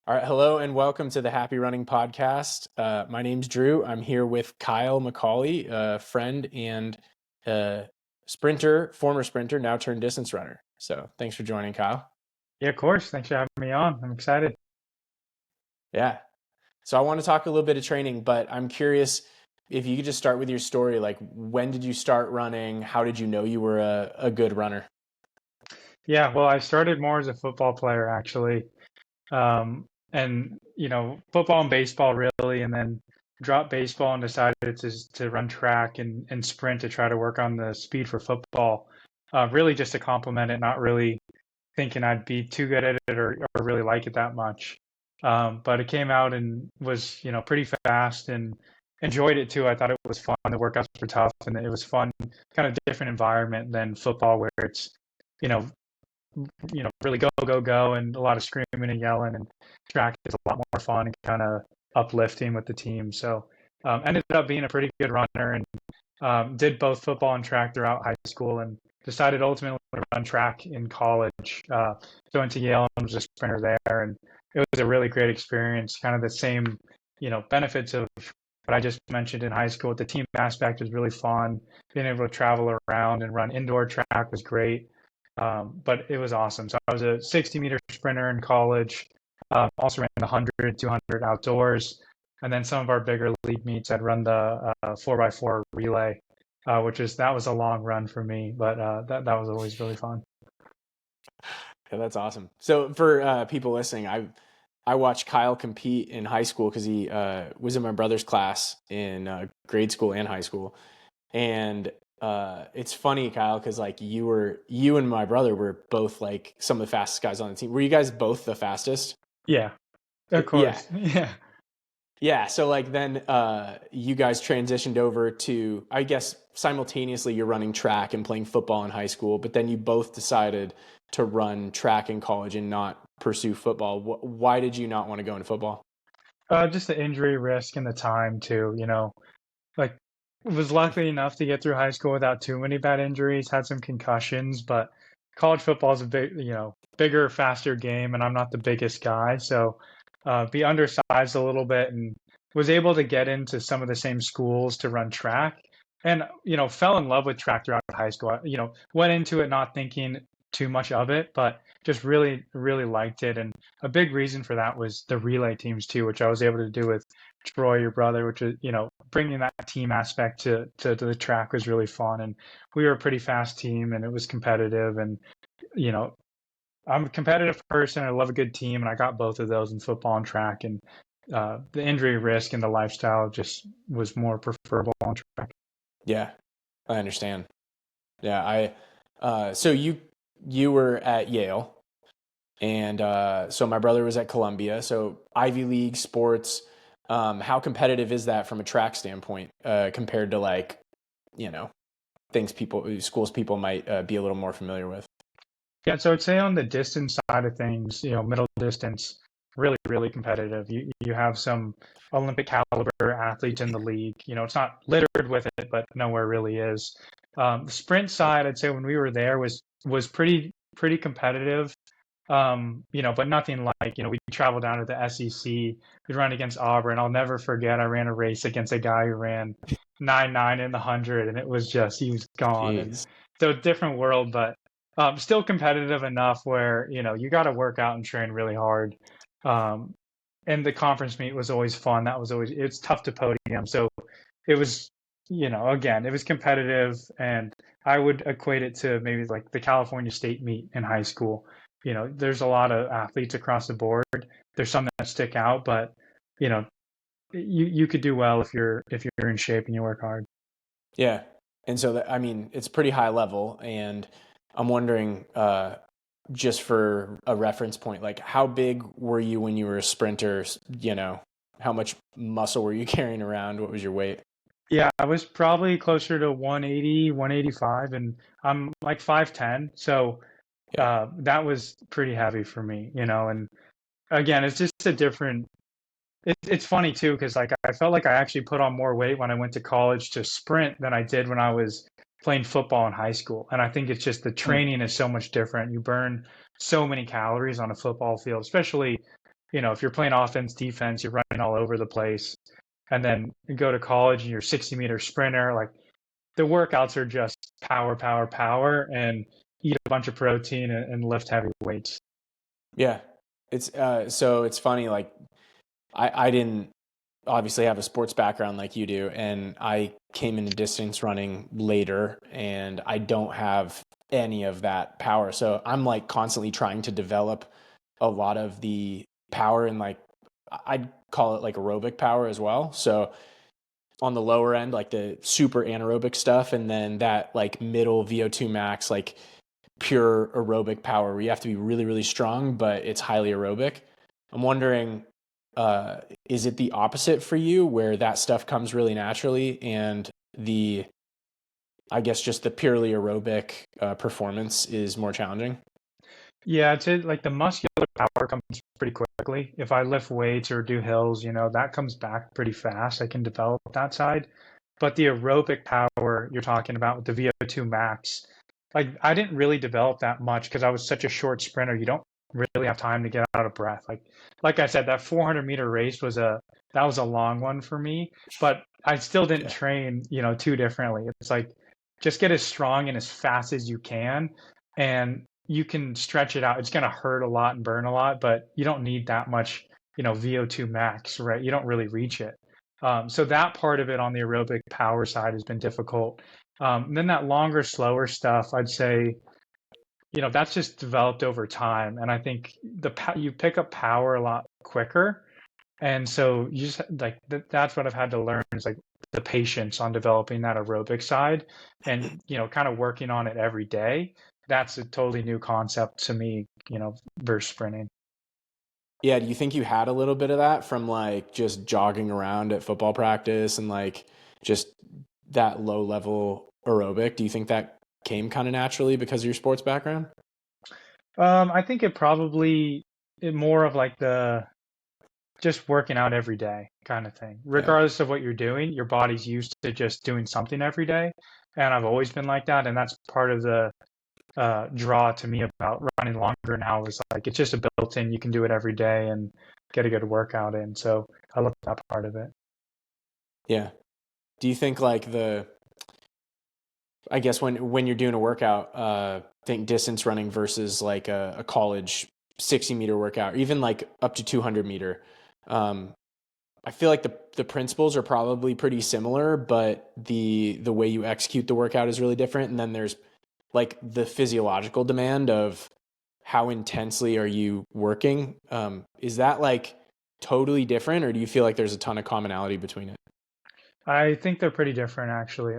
All right, hello and welcome to the Happy Running Podcast. My name's Drew. I'm here with Kyle McCauley, a friend and uh, sprinter, former sprinter, now turned distance runner. So thanks for joining, Kyle. Yeah, of course. Thanks for having me on. I'm excited. Yeah. So I want to talk a little bit of training, but I'm curious if you could just start with your story. Like, when did you start running? How did you know you were a good runner? Yeah, well, I started more as a football player actually. And football and baseball really, and then dropped baseball and decided to run track and sprint to try to work on the speed for football. Really just to complement it, not really thinking I'd be too good at it or really like it that much. But it came out and was, pretty fast and enjoyed it too. I thought it was fun. The workouts were tough and it was fun, kind of different environment than football where it's, you know, really go, go, go and a lot of screaming and yelling, and track is a lot more fun and kind of uplifting with the team. So ended up being a pretty good runner and did both football and track throughout high school and decided ultimately to run track in college. So went to Yale and was a sprinter there, and it was a really great experience. Kind of the same, benefits of what I just mentioned in high school. The team aspect was really fun. Being able to travel around and run indoor track was great. But it was awesome. So I was a 60-meter sprinter in college. Also ran the 100, 200 outdoors. And then some of our bigger league meets, I'd run the 4x4 relay, that was a long run for me, but that was always really fun. Yeah, that's awesome. So for people listening, I watched Kyle compete in high school because he was in my brother's class in grade school and high school. And it's funny, Kyle, because like you and my brother were both like some of the fastest guys on the team. Were you guys both the fastest? Yeah, of Yeah. course. Yeah. Yeah. So like then you guys transitioned over to, I guess simultaneously you're running track and playing football in high school, but then you both decided to run track in college and not pursue football. Why did you not want to go into football? Just the injury risk and the time too, like was lucky enough to get through high school without too many bad injuries, had some concussions, but college football is a big, bigger, faster game, and I'm not the biggest guy, so be undersized a little bit and was able to get into some of the same schools to run track and, fell in love with track throughout high school. Went into it not thinking too much of it, but just really, really liked it. And a big reason for that was the relay teams too, which I was able to do with Troy, your brother, which is, bringing that team aspect to the track was really fun. And we were a pretty fast team and it was competitive. And, you know, I'm a competitive person. I love a good team. And I got both of those in football and track. And the injury risk and the lifestyle just was more preferable on track. Yeah, I understand. Yeah, so you were at Yale, and so my brother was at Columbia. So Ivy League sports. How competitive is that from a track standpoint compared to like you know things people schools people might be a little more familiar with? Yeah, so I'd say on the distance side of things, middle distance, really, really competitive. You have some Olympic caliber athletes in the league. It's not littered with it, but nowhere really is. The sprint side, I'd say when we were there was pretty competitive. But nothing like, we traveled down to the SEC. We'd run against Auburn. I'll never forget. I ran a race against a guy who ran 9.9 in the 100, and it was just he was gone. And Jeez. so different world, but still competitive enough where you got to work out and train really hard. Um, and the conference meet was always fun. That was always it's tough to podium. So it was again it was competitive, and I would equate it to maybe like the California State meet in high school. There's a lot of athletes across the board. There's some that stick out, but you know you could do well if you're in shape and you work hard. Yeah, and so that, I mean it's pretty high level, and I'm wondering just for a reference point, like how big were you when you were a sprinter? How much muscle were you carrying around? What was your weight? Yeah, I was probably closer to 180, 185, and I'm like 5'10", so Yeah. that was pretty heavy for me, and again, it's just a different. It's funny too because like I felt like I actually put on more weight when I went to college to sprint than I did when I was playing football in high school, and I think it's just the Hmm. training is so much different. You burn so many calories on a football field, especially if you're playing offense, defense, you're running all over the place. And then you go to college and you're 60-meter sprinter. Like the workouts are just power, power, power, and eat a bunch of protein and lift heavy weights. Yeah. So it's funny, like I didn't obviously have a sports background like you do, and I came into distance running later, and I don't have any of that power. So I'm like constantly trying to develop a lot of the power and like I'd call it like aerobic power as well. So on the lower end, like the super anaerobic stuff, and then that like middle VO2 max, like pure aerobic power where you have to be really, really strong, but it's highly aerobic. I'm wondering, is it the opposite for you where that stuff comes really naturally and the, I guess, just the purely aerobic performance is more challenging? Yeah, it's like the muscular power comes pretty quickly. If I lift weights or do hills, that comes back pretty fast. I can develop that side. But the aerobic power you're talking about with the VO2 max, like I didn't really develop that much because I was such a short sprinter. You don't really have time to get out of breath. Like I said, that 400-meter race that was a long one for me, but I still didn't Yeah. train, too differently. It's like just get as strong and as fast as you can, and you can stretch it out. It's going to hurt a lot and burn a lot, but you don't need that much, VO2 max, right? You don't really reach it. So that part of it on the aerobic power side has been difficult. Then that longer, slower stuff, I'd say, that's just developed over time. And I think you pick up power a lot quicker. And so you just like that's what I've had to learn is like the patience on developing that aerobic side and, kind of working on it every day. That's a totally new concept to me, versus sprinting. Yeah, do you think you had a little bit of that from like just jogging around at football practice and like just that low level aerobic? Do you think that came kind of naturally because of your sports background? I think it more of like the just working out every day kind of thing. Yeah. Regardless of what you're doing, your body's used to just doing something every day. And I've always been like that. And that's part of the draw to me about running longer now is like it's just a built in, you can do it every day and get a good workout in. So I love that part of it. Yeah. Do you think like I guess when you're doing a workout, think distance running versus like a college 60-meter workout, or even like up to 200-meter. Um, I feel like the principles are probably pretty similar, but the way you execute the workout is really different. And then there's like the physiological demand of how intensely are you working? Is that like totally different, or do you feel like there's a ton of commonality between it? I think they're pretty different actually.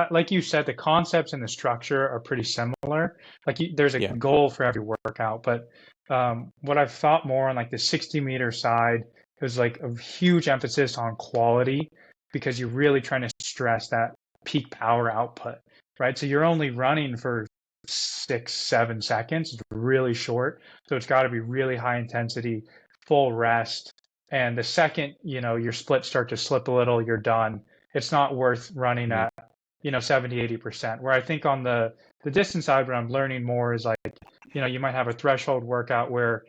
Like you said, the concepts and the structure are pretty similar. There's a Yeah. goal for every workout, but what I've thought more on like the 60-meter side is like a huge emphasis on quality because you're really trying to stress that peak power output, right? So you're only running for 6, 7 seconds. It's really short, so it's got to be really high intensity, full rest. And the second, your splits start to slip a little, you're done. It's not worth running Mhm. at 70, 80%. Where I think on the distance side, what I'm learning more is like, you might have a threshold workout where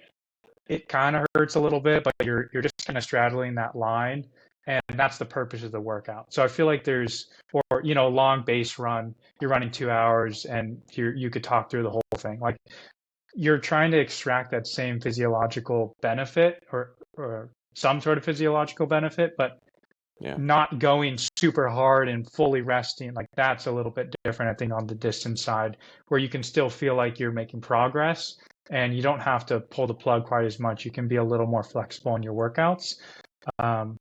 it kind of hurts a little bit, but you're just kind of straddling that line, and that's the purpose of the workout. So I feel like or long base run, you're running 2 hours, and you could talk through the whole thing. Like you're trying to extract that same physiological benefit or some sort of physiological benefit, but Yeah. not going super hard and fully resting. Like that's a little bit different, I think, on the distance side, where you can still feel like you're making progress and you don't have to pull the plug quite as much. You can be a little more flexible in your workouts. Um,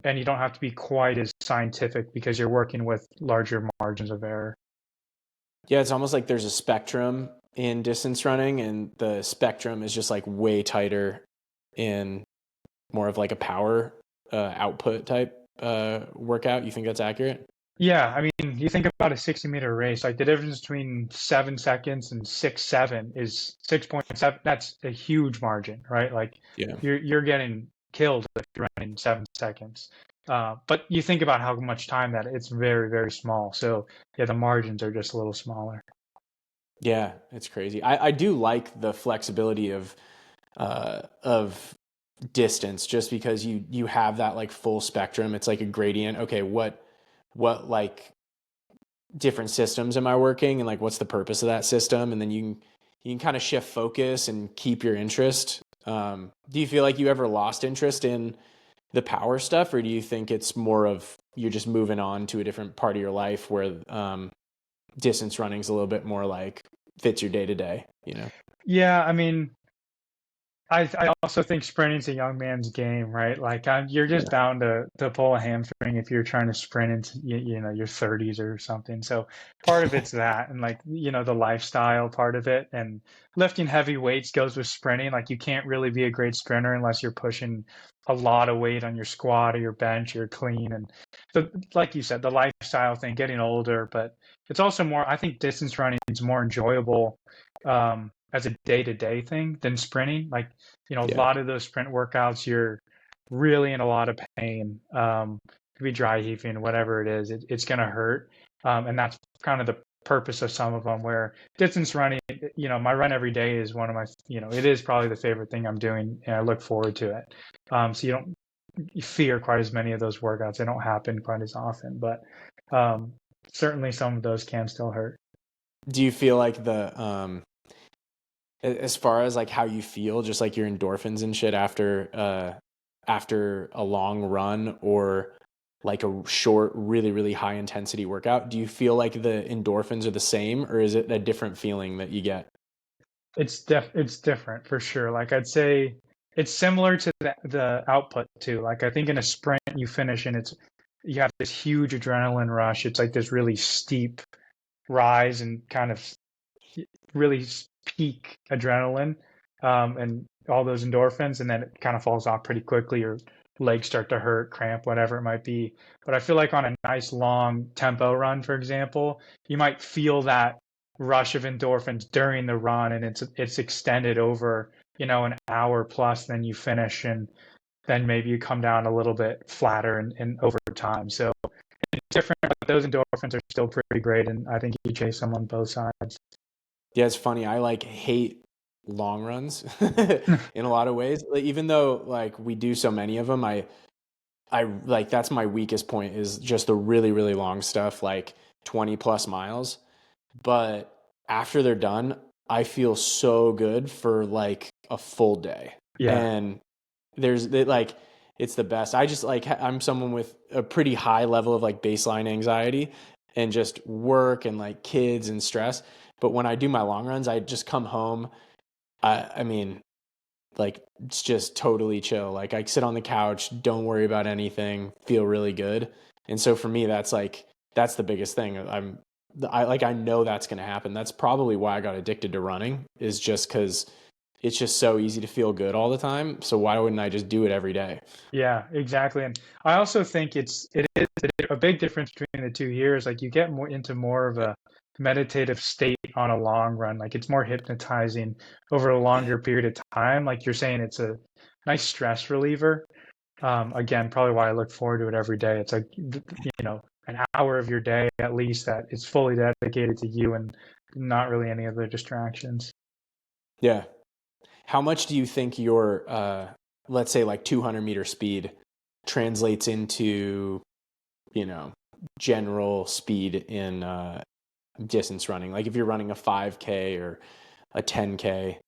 and you don't have to be quite as scientific because you're working with larger margins of error. Yeah, it's almost like there's a spectrum in distance running, and the spectrum is just like way tighter in more of like a power output type workout. You think that's accurate? Yeah, I mean, you think about a 60-meter race, like the difference between 7 seconds and 6.7 is 6.7. That's a huge margin, right? Like Yeah. you're getting killed if you're running 7 seconds. But you think about how much time that it's very, very small. So yeah, the margins are just a little smaller. Yeah, it's crazy. I do like the flexibility of distance, just because you have that like full spectrum. It's like a gradient. Okay, what like different systems am I working, and like what's the purpose of that system, and then you can kind of shift focus and keep your interest. Do you feel like you ever lost interest in the power stuff, or do you think it's more of you're just moving on to a different part of your life where distance running is a little bit more like fits your day to day, you know? Yeah, I mean, I also think sprinting's a young man's game, right? Like you're just Yeah. bound to pull a hamstring if you're trying to sprint into your 30s or something. So part of it's that, and like the lifestyle part of it, and lifting heavy weights goes with sprinting. Like you can't really be a great sprinter unless you're pushing a lot of weight on your squat or your bench or clean. And so, like you said, the lifestyle thing, getting older, but it's also more. I think distance running is more enjoyable. As a day-to-day thing than sprinting. Like a Yeah. lot of those sprint workouts, you're really in a lot of pain. Could be dry heaving, whatever it is, it's going to hurt. And that's kind of the purpose of some of them. Where distance running, my run every day is one of my, it is probably the favorite thing I'm doing, and I look forward to it. So you don't fear quite as many of those workouts. They don't happen quite as often, but certainly some of those can still hurt. Do you feel like the as far as like how you feel, just like your endorphins and shit after a long run or like a short, really, really high intensity workout, do you feel like the endorphins are the same, or is it a different feeling that you get? It's different for sure. Like I'd say it's similar to the output too. Like I think in a sprint you finish and you have this huge adrenaline rush. It's like this really steep rise and kind of really peak adrenaline, and all those endorphins, and then it kind of falls off pretty quickly. Your legs start to hurt, cramp, whatever it might be. But I feel like on a nice long tempo run, for example, you might feel that rush of endorphins during the run, and it's extended over an hour plus. Then you finish, and then maybe you come down a little bit flatter and over time. So it's different, but those endorphins are still pretty great, and I think you chase them on both sides. Yeah, it's funny. I like hate long runs in a lot of ways. Like, even though like we do so many of them, I like that's my weakest point is just the really, really long stuff, like 20 plus miles. But after they're done, I feel so good for like a full day. Yeah. And like it's the best. I just like I'm someone with a pretty high level of like baseline anxiety and just work and like kids and stress. But when I do my long runs, I just come home. I mean, like it's just totally chill. Like I sit on the couch, don't worry about anything, feel really good. And so for me, that's the biggest thing. I know that's going to happen. That's probably why I got addicted to running, is just because it's just so easy to feel good all the time. So why wouldn't I just do it every day? Yeah, exactly. And I also think it is a big difference between the 2 years. Like you get more into more of Yeah. a meditative state on a long run. Like it's more hypnotizing over a Yeah. longer period of time. Like you're saying, it's a nice stress reliever. Again, probably why I look forward to it every day. It's like an hour of your day at least that is fully dedicated to you and not really any other distractions. Yeah. How much do you think your, let's say like 200-meter speed translates into, you know, general speed in distance running? Like if you're running a 5K or a 10K,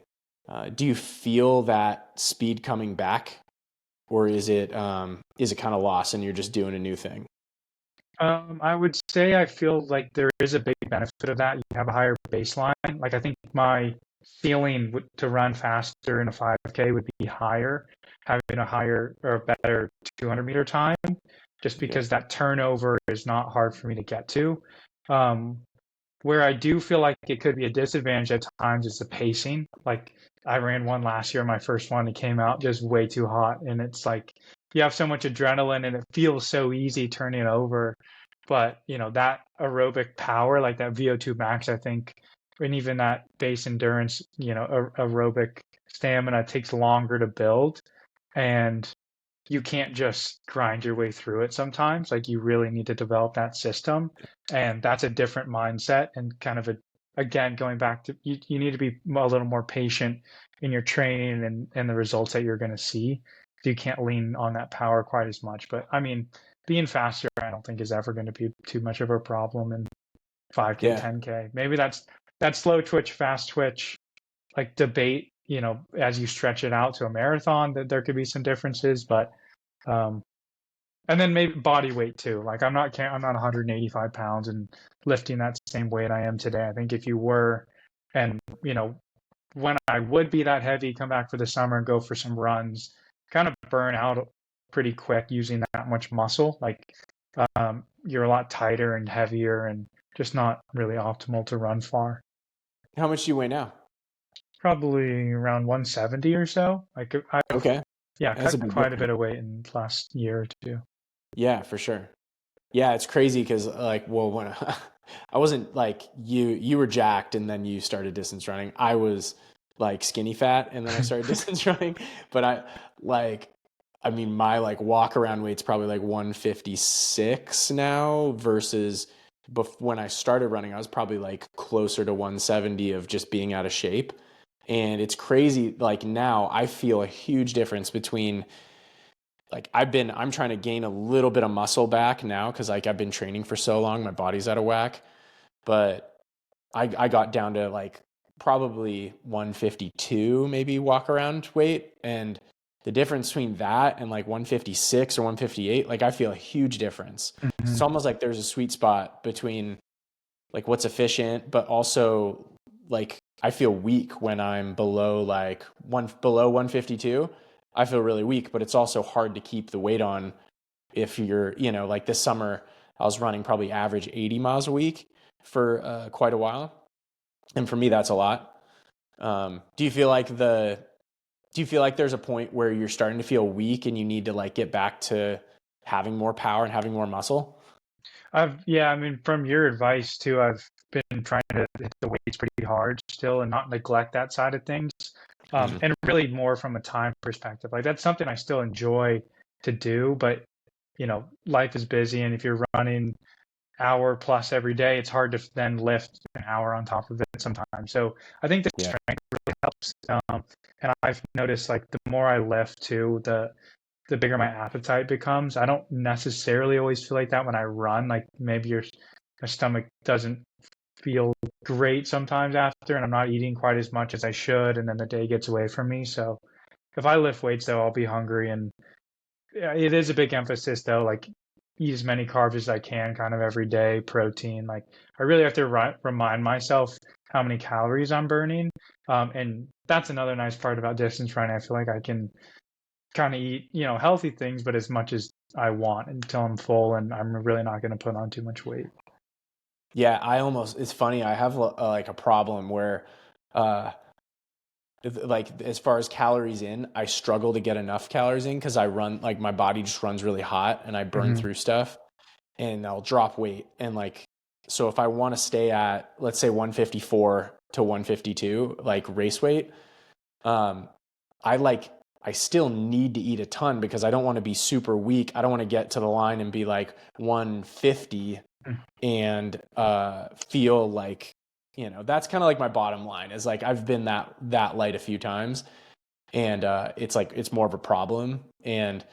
do you feel that speed coming back, or is it kind of lost and you're just doing a new thing? I would say I feel like there is a big benefit of that. You have a higher baseline. Like I think my feeling to run faster in a 5K would be higher, having a higher or better 200-meter time, just Yeah. because that turnover is not hard for me to get to. Um, where I do feel like it could be a disadvantage at times is the pacing. Like I ran one last year, my first one, it came out just way too hot. And it's like you have so much adrenaline and it feels so easy turning over. But, that aerobic power, like that VO2 max, I think, and even that base endurance, aerobic stamina takes longer to build. And you can't just grind your way through it sometimes. Like you really need to develop that system. And that's a different mindset and kind of again, going back to you need to be a little more patient in your training and the results that you're going to see. You can't lean on that power quite as much. But I mean, being faster, I don't think is ever going to be too much of a problem in 5K, Yeah. 10K. Maybe that's that slow twitch, fast twitch, like debate, as you stretch it out to a marathon, that there could be some differences, but um, and then maybe body weight too. Like I'm not 185 pounds and lifting that same weight I am today. I think if you were, and when I would be that heavy, come back for the summer and go for some runs, kind of burn out pretty quick using that much muscle. Like you're a lot tighter and heavier and just not really optimal to run far. How much do you weigh now? Probably around 170 or so. Like I've Okay. yeah, That's a cut big quite a bit difference. of weight in the last year or two. Yeah, for sure. Yeah, it's crazy because like, well, when I wasn't like you were jacked and then you started distance running. I was like skinny fat and then I started distance running. But like, I mean, my like walk around weight's probably like 156 now versus when I started running, I was probably like closer to 170 of just being out of shape. And it's crazy. Like now I feel a huge difference between like I'm trying to gain a little bit of muscle back now because like I've been training for so long, my body's out of whack. But I got down to like probably 152 maybe walk around weight, and the difference between that and like 156 or 158, like I feel a huge difference. Mhm. It's almost like there's a sweet spot between like what's efficient, but also like I feel weak when I'm below 152. I feel really weak, but it's also hard to keep the weight on if you're, like this summer, I was running probably average 80 miles a week for quite a while. And for me, that's a lot. Do you feel like there's a point where you're starting to feel weak and you need to like get back to having more power and having more muscle? Yeah, I mean, from your advice too, I've been trying to hit the weights pretty hard still and not neglect that side of things. Hmm. And really more from a time perspective. Like that's something I still enjoy to do, but life is busy, and if you're running hour plus every day, it's hard to then lift an hour on top of it sometimes. So I think the Yeah. strength really helps. And I've noticed like the more I lift too, the bigger my appetite becomes. I don't necessarily always feel like that when I run. Like maybe my stomach doesn't feel great sometimes after, and I'm not eating quite as much as I should, and then the day gets away from me. So if I lift weights though, I'll be hungry, and yeah, it is a big emphasis though. Like eat as many carbs as I can, kind of every day, protein. Like I really have to remind myself how many calories I'm burning. And that's another nice part about distance running. I feel like I can kind of eat, healthy things, but as much as I want until I'm full and I'm really not going to put on too much weight. Yeah, it's funny. I have like a problem where, uh, like as far as calories in, I struggle to get enough calories in because I run like my body just runs really hot and I burn Hmm. through stuff and I'll drop weight. And like, so if I want to stay at, let's say 154 to 152, like race weight, um, I like, I still need to eat a ton because I don't want to be super weak. I don't want to get to the line and be like 150 and feel like, that's kind of like my bottom line is like I've been that light a few times, and it's like it's more of a problem. And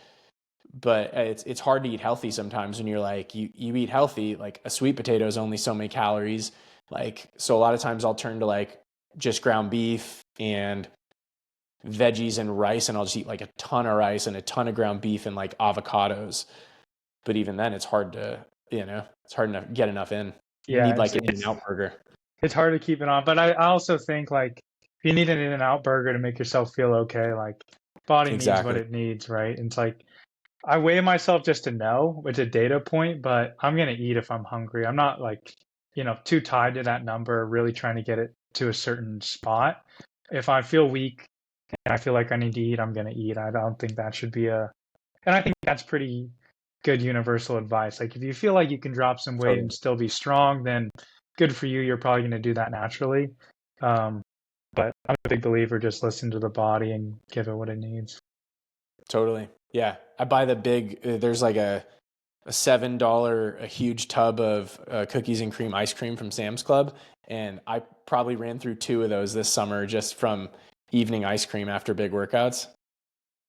but it's hard to eat healthy sometimes when you're like you eat healthy, like a sweet potato is only so many calories, like so a lot of times I'll turn to like just ground beef and veggies and rice, and I'll just eat like a ton of rice and a ton of ground beef and like avocados. But even then it's hard to get enough in. You Yeah, need like an in and out burger. it's hard to keep it on. But I also think like if you need an In-N-Out burger to make yourself feel okay, like body needs what Exactly. it needs, right? And it's like I weigh myself just to know, it's a data point, but I'm gonna eat if I'm hungry. I'm not like, too tied to that number, really trying to get it to a certain spot. If I feel weak and I feel like I need to eat, I'm gonna eat. I don't think that should be and I think that's pretty good universal advice. Like if you feel like you can drop some weight and Totally. still be strong, then good for you. You're probably gonna do that naturally. Um, but I'm a big believer, just listen to the body and give it what it needs. Totally. Yeah. I buy the big, there's like a $7 a huge tub of cookies and cream ice cream from Sam's Club, and I probably ran through two of those this summer just from evening ice cream after big workouts.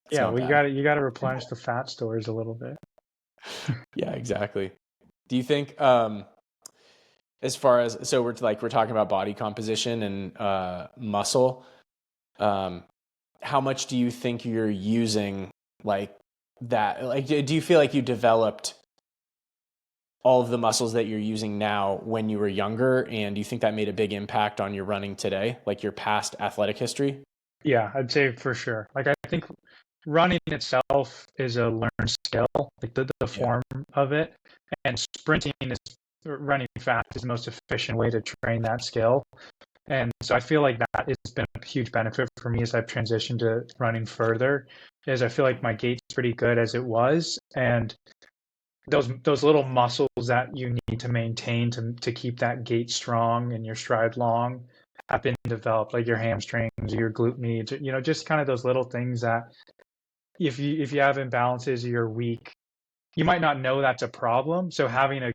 It's Yeah, not well, bad. you got to replenish the fat stores a little bit. Yeah, exactly. Do you think as far as so we're talking about body composition and muscle, um, how much do you think you're using like that? Like, do you feel like you developed all of the muscles that you're using now when you were younger? And do you think that made a big impact on your running today, like your past athletic history? Yeah, I'd say for sure. Like I think running itself is a learned skill, like the Yeah. form of it, and sprinting is running fast is the most efficient way to train that skill. And so I feel like that has been a huge benefit for me as I've transitioned to running further, is I feel like my gait's pretty good as it was, and those little muscles that you need to maintain to keep that gait strong and your stride long have been developed, like your hamstrings, your glute medius, just kind of those little things that if you have imbalances or you're weak, you might not know that's a problem. So having a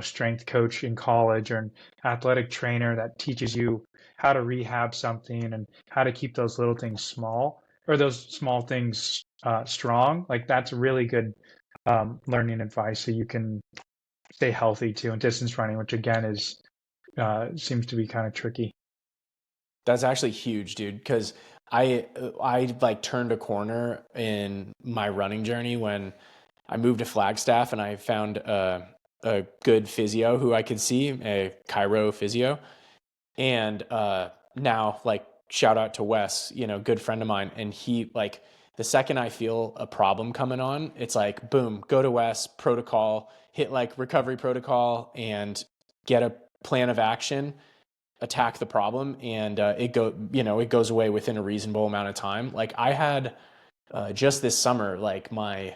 strength coach in college or an athletic trainer that teaches you how to rehab something and how to keep those little things small or those small things strong, like that's really good learning advice so you can stay healthy too. And distance running, which again is seems to be kind of tricky. That's actually huge, dude, because I like turned a corner in my running journey when I moved to Flagstaff and I found a good physio who I could see, a Chiro physio. And now, like, shout out to Wes, good friend of mine. And he, like, the second I feel a problem coming on, it's like, boom, go to Wes, protocol, hit like recovery protocol, and get a plan of action, attack the problem, and it goes away within a reasonable amount of time. Like I had just this summer, like my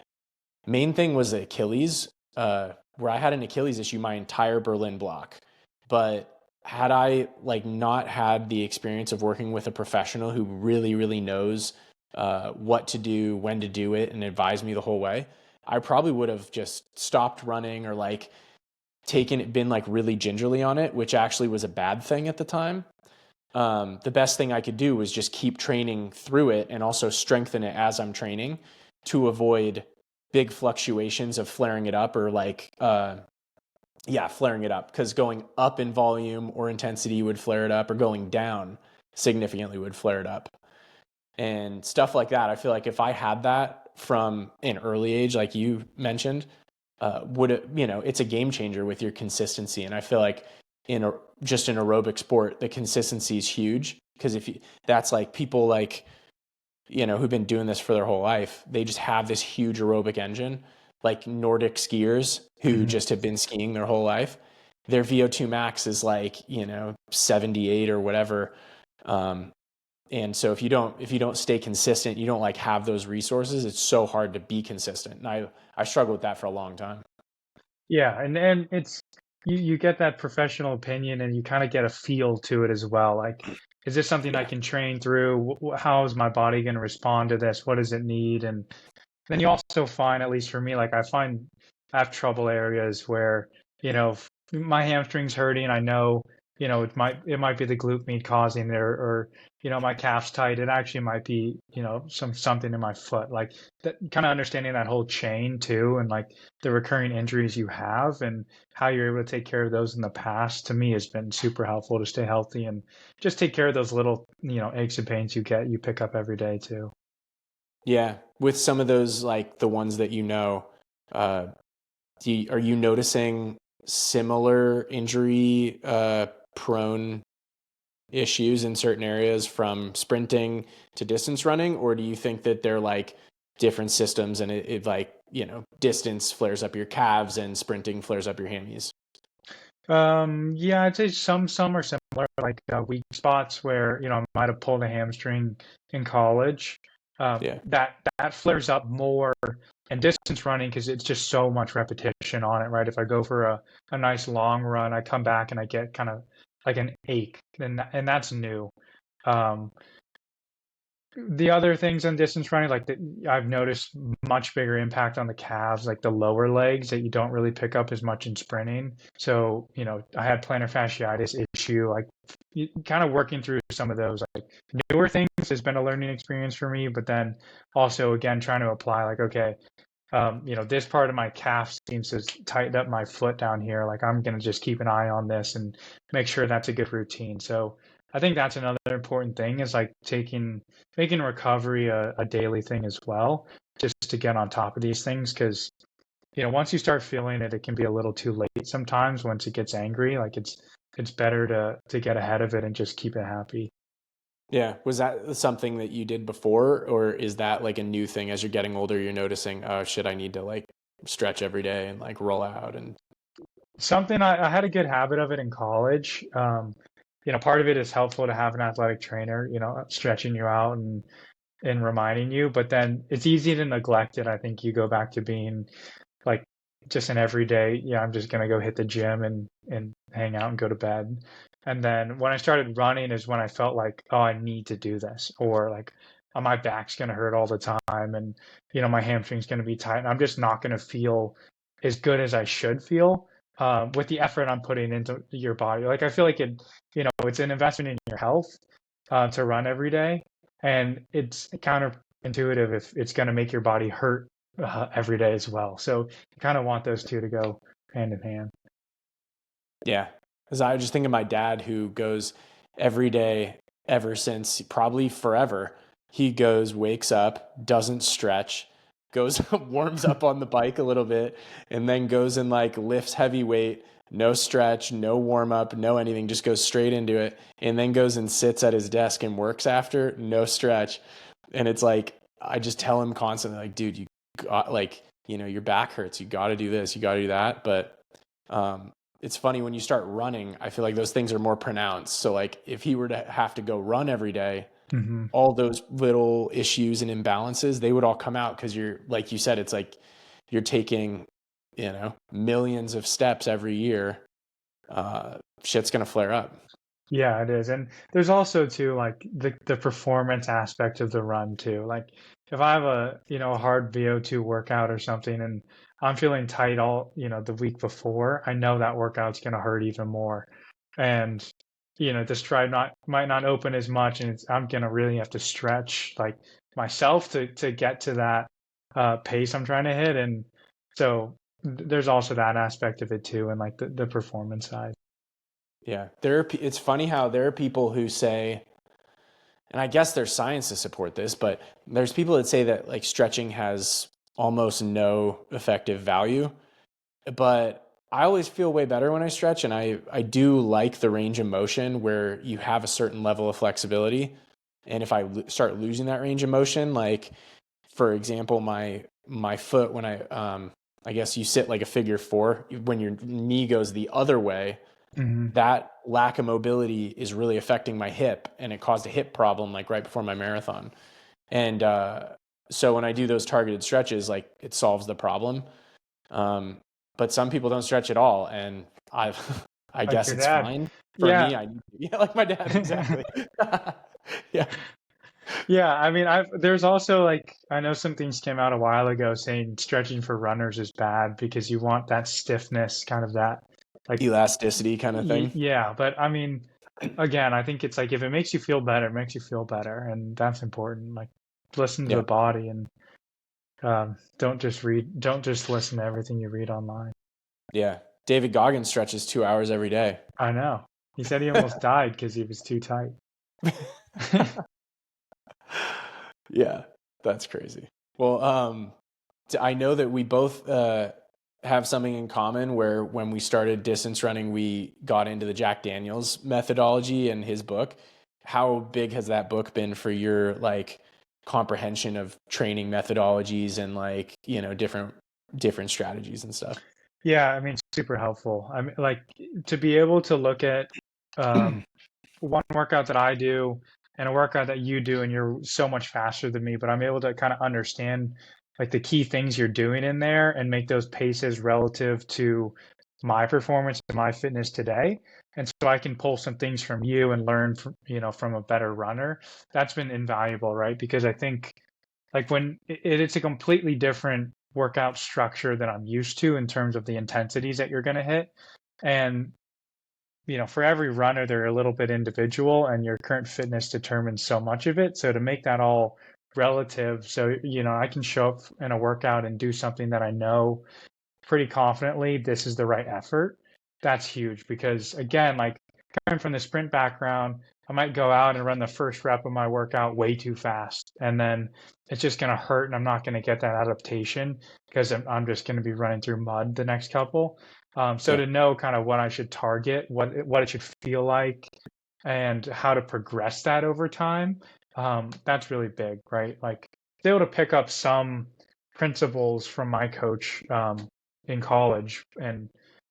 main thing was Achilles, where I had an Achilles issue my entire Berlin block. But had I like not had the experience of working with a professional who really, really knows what to do, when to do it, and advised me the whole way, I probably would have just stopped running or like been like really gingerly on it, which actually was a bad thing at the time. The best thing I could do was just keep training through it and also strengthen it as I'm training to avoid big fluctuations of flaring it up or like, flaring it up, because going up in volume or intensity would flare it up, or going down significantly would flare it up. And stuff like that. I feel like if I had that from an early age, like you mentioned, would it, it's a game changer with your consistency. And I feel like just an aerobic sport, the consistency is huge, because that's like people like, who've been doing this for their whole life, they just have this huge aerobic engine, like Nordic skiers who Mhm. just have been skiing their whole life. Their VO2 max is like, 78 or whatever. Um, and so if you don't stay consistent, you don't like have those resources, it's so hard to be consistent. And I struggled with that for a long time. Yeah, and it's you get that professional opinion and you kind of get a feel to it as well. Like, is this something I Yeah. can train through? How is my body going to respond to this? What does it need? And then you also find, at least for me, like I have trouble areas where, my hamstring's hurting. I know, it might be the glute med causing it, or my calf's tight. It actually might be, something in my foot. Like that kind of understanding that whole chain too, and like the recurring injuries you have and how you're able to take care of those in the past, to me has been super helpful to stay healthy and just take care of those little, aches and pains you pick up every day too. Yeah. With some of those, like the ones that uh, are you noticing similar injury prone issues in certain areas from sprinting to distance running, or do you think that they're like different systems and it like, distance flares up your calves and sprinting flares up your hammies? Yeah, I'd say some are similar, like weak spots where I might have pulled a hamstring in college. Yeah. That flares up more in distance running because it's just so much repetition on it, right? If I go for a nice long run, I come back and I get kind of like an ache, and that's new. Um, The other things in distance running, I've noticed much bigger impact on the calves, like the lower legs that you don't really pick up as much in sprinting. So, I had plantar fasciitis issue, like kind of working through some of those like newer things has been a learning experience for me, but then also again trying to apply like, okay, this part of my calf seems to tighten up my foot down here. Like I'm going to just keep an eye on this and make sure that's a good routine. So I think that's another important thing is like making recovery a daily thing as well, just to get on top of these things. Because, once you start feeling it, it can be a little too late sometimes once it gets angry. Like it's better to get ahead of it and just keep it happy. Yeah. Was that something that you did before, or is that like a new thing as you're getting older, you're noticing, oh shit, I need to like stretch every day and like roll out and Something I had a good habit of it in college. Part of it is helpful to have an athletic trainer, stretching you out and reminding you, but then it's easy to neglect it. I think you go back to being like just an everyday, yeah, I'm just gonna go hit the gym and hang out and go to bed. And then when I started running is when I felt like, oh, I need to do this, or like, oh, my back's gonna hurt all the time, and my hamstring's gonna be tight, and I'm just not gonna feel as good as I should feel with the effort I'm putting into your body. Like I feel like it's an investment in your health to run every day, and it's counterintuitive if it's gonna make your body hurt every day as well. So you kind of want those two to go hand in hand. yeah. Because I was just thinking my dad who goes every day ever since probably forever. He goes, wakes up, doesn't stretch, goes warms up on the bike a little bit, and then goes and like lifts heavy weight, no stretch, no warm up, no anything, just goes straight into it, and then goes and sits at his desk and works after, no stretch. And it's like I just tell him constantly, like, dude, you got like, your back hurts, you got to do this, you got to do that. But um, it's funny when you start running, I feel like those things are more pronounced. So like if he were to have to go run every day, Hmm. all those little issues and imbalances, they would all come out because you're, like you said, it's like you're taking, millions of steps every year. Shit's going to flare up. Yeah, it is. And there's also too like the performance aspect of the run too. Like if I have a hard VO2 workout or something and I'm feeling tight all, the week before, I know that workout's gonna hurt even more. And the stride might not open as much and I'm gonna really have to stretch like myself to get to that pace I'm trying to hit. And so there's also that aspect of it too and like the performance side. Yeah. It's funny how there are people who say, and I guess there's science to support this, but there's people that say that like stretching has almost no effective value. But I always feel way better when I stretch, and I do like the range of motion where you have a certain level of flexibility. And if I start losing that range of motion, like for example, my foot when I guess you sit like a figure four when your knee goes the other way, Hmm. that lack of mobility is really affecting my hip, and it caused a hip problem like right before my marathon. And so when I do those targeted stretches, like it solves the problem. Um, but some people don't stretch at all, and I I Like guess your it's dad. fine. For Yeah. me, I need to, yeah, like my dad, exactly. Yeah, Yeah, I mean, there's also like I know some things came out a while ago saying stretching for runners is bad because you want that stiffness, kind of that like elasticity kind of thing. yeah, but I mean, again, I think it's like if it makes you feel better, it makes you feel better, and that's important. Like listen to Yeah, the body and don't just listen to everything you read online. yeah. David Goggins stretches 2 hours every day. I know. He said he almost died because he was too tight. Yeah, that's crazy. Well, I know that we both have something in common where when we started distance running, we got into the Jack Daniels methodology and his book. How big has that book been for your like comprehension of training methodologies and like, different strategies and stuff? Yeah, I mean, super helpful. I mean, like to be able to look at um, one workout that I do and a workout that you do, and you're so much faster than me, but I'm able to kind of understand like the key things you're doing in there and make those paces relative to my performance and my fitness today. And so I can pull some things from you and learn from, from a better runner. That's been invaluable, right? Because I think like when it's a completely different workout structure that I'm used to in terms of the intensities that you're going to hit. And for every runner, they're a little bit individual, and your current fitness determines so much of it. So to make that all relative, so I can show up in a workout and do something that I know pretty confidently this is the right effort. That's huge because again, like coming from the sprint background, I might go out and run the first rep of my workout way too fast, and then it's just going to hurt, and I'm not going to get that adaptation because I'm just going to be running through mud the next couple. So Yeah. to know kind of what I should target, what it should feel like, and how to progress that over time, that's really big, right? Like, be able to pick up some principles from my coach in college. And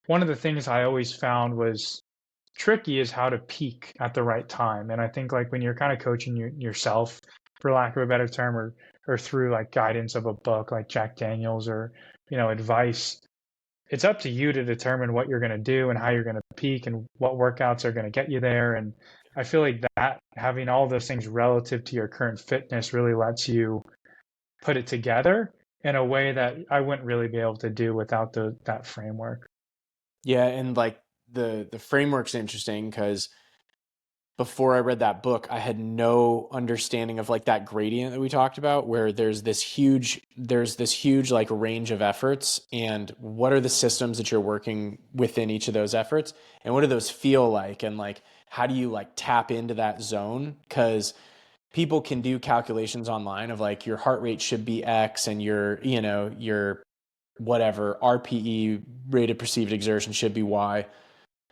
one of the things I always found was tricky is how to peak at the right time. And I think like when you're kind of coaching yourself, for lack of a better term, or through like guidance of a book like Jack Daniels or advice, it's up to you to determine what you're going to do and how you're going to peak and what workouts are going to get you there. And I feel like that having all those things relative to your current fitness really lets you put it together in a way that I wouldn't really be able to do without that framework. Yeah, and like the framework's interesting because before I read that book, I had no understanding of like that gradient that we talked about, where there's this huge like range of efforts, and what are the systems that you're working within each of those efforts, and what do those feel like, and like how do you like tap into that zone? Because people can do calculations online of like your heart rate should be X and your whatever RPE, rated perceived exertion, should be Y.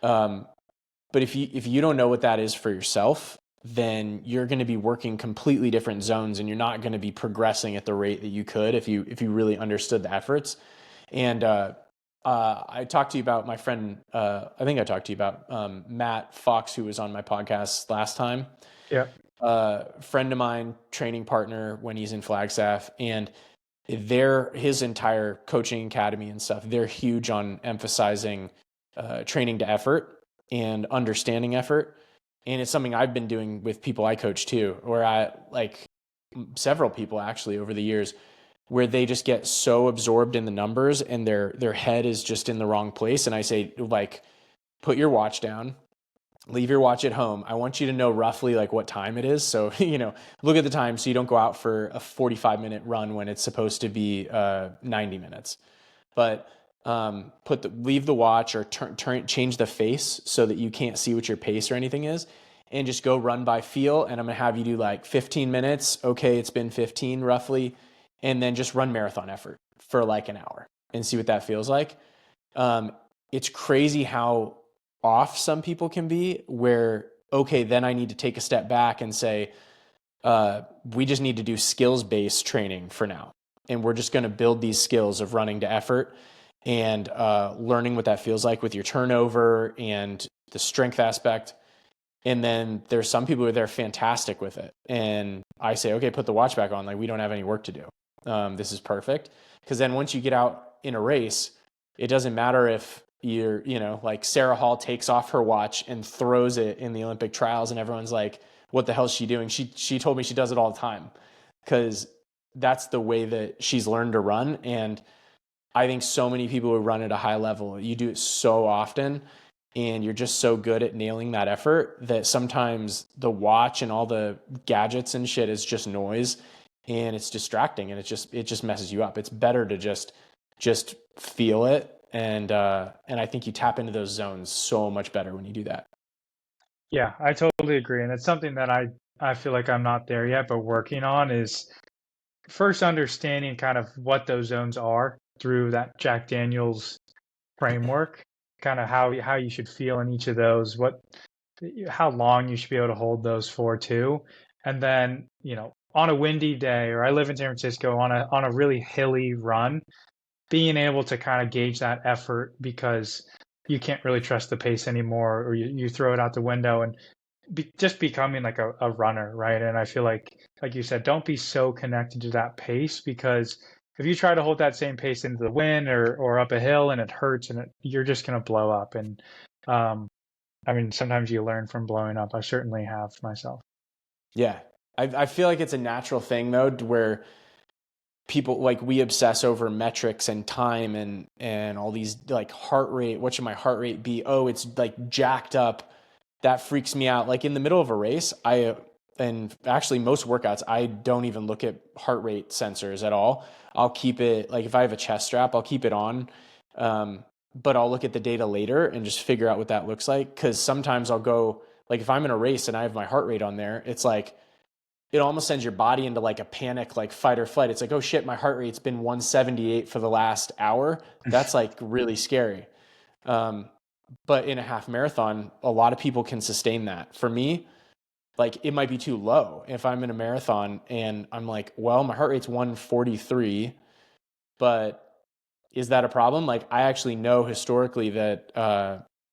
Um, but if you don't know what that is for yourself, then you're going to be working completely different zones, and you're not going to be progressing at the rate that you could if you really understood the efforts. And I talked to you about my friend. I think I talked to you about Matt Fox, who was on my podcast last time. Yeah. Friend of mine, training partner when he's in Flagstaff, and his entire coaching academy and stuff. They're huge on emphasizing training to effort and understanding effort. And it's something I've been doing with people I coach too, where I like several people actually over the years, where they just get so absorbed in the numbers and their head is just in the wrong place. And I say, like, put your watch down, leave your watch at home. I want you to know roughly like what time it is. So, look at the time so you don't go out for a 45-minute run when it's supposed to be 90 minutes. But leave the watch or change the face so that you can't see what your pace or anything is, and just go run by feel. And I'm gonna have you do like 15 minutes. Okay, it's been 15 roughly, and then just run marathon effort for like an hour and see what that feels like. It's crazy how off some people can be. Where okay, then I need to take a step back and say, we just need to do skills based training for now, and we're just going to build these skills of running to effort and learning what that feels like with your turnover and the strength aspect. And then there's some people who are fantastic with it. And I say, okay, put the watch back on. Like, we don't have any work to do. This is perfect. Because then once you get out in a race, it doesn't matter if like Sarah Hall takes off her watch and throws it in the Olympic trials and everyone's like, what the hell is she doing? She told me she does it all the time because that's the way that she's learned to run. And I think so many people who run at a high level, you do it so often and you're just so good at nailing that effort that sometimes the watch and all the gadgets and shit is just noise, and it's distracting, and it just messes you up. It's better to just feel it. And I think you tap into those zones so much better when you do that. Yeah, I totally agree. And it's something that I feel like I'm not there yet, but working on is first understanding kind of what those zones are through that Jack Daniels framework, kind of how you should feel in each of those, how long you should be able to hold those for too. And then, on a windy day, or I live in San Francisco, on a really hilly run, being able to kind of gauge that effort because you can't really trust the pace anymore, or you throw it out the window and just becoming like a runner, right? And I feel like you said, don't be so connected to that pace because if you try to hold that same pace into the wind or up a hill and it hurts and you're just going to blow up. And um, I mean, sometimes you learn from blowing up. I certainly have myself. Yeah. I feel like it's a natural thing though, where people like we obsess over metrics and time and all these like heart rate. What should my heart rate be? Oh, it's like jacked up. That freaks me out. Like in the middle of a race, and actually most workouts, I don't even look at heart rate sensors at all. I'll keep it like if I have a chest strap, I'll keep it on. But I'll look at the data later and just figure out what that looks like. Cause sometimes I'll go like if I'm in a race and I have my heart rate on there, it's like it almost sends your body into like a panic, like fight or flight. It's like, oh shit, my heart rate's been 178 for the last hour. That's like really scary. Um, but in a half marathon, a lot of people can sustain that. For me, like it might be too low if I'm in a marathon and I'm like, well, my heart rate's 143, but is that a problem? Like I actually know historically that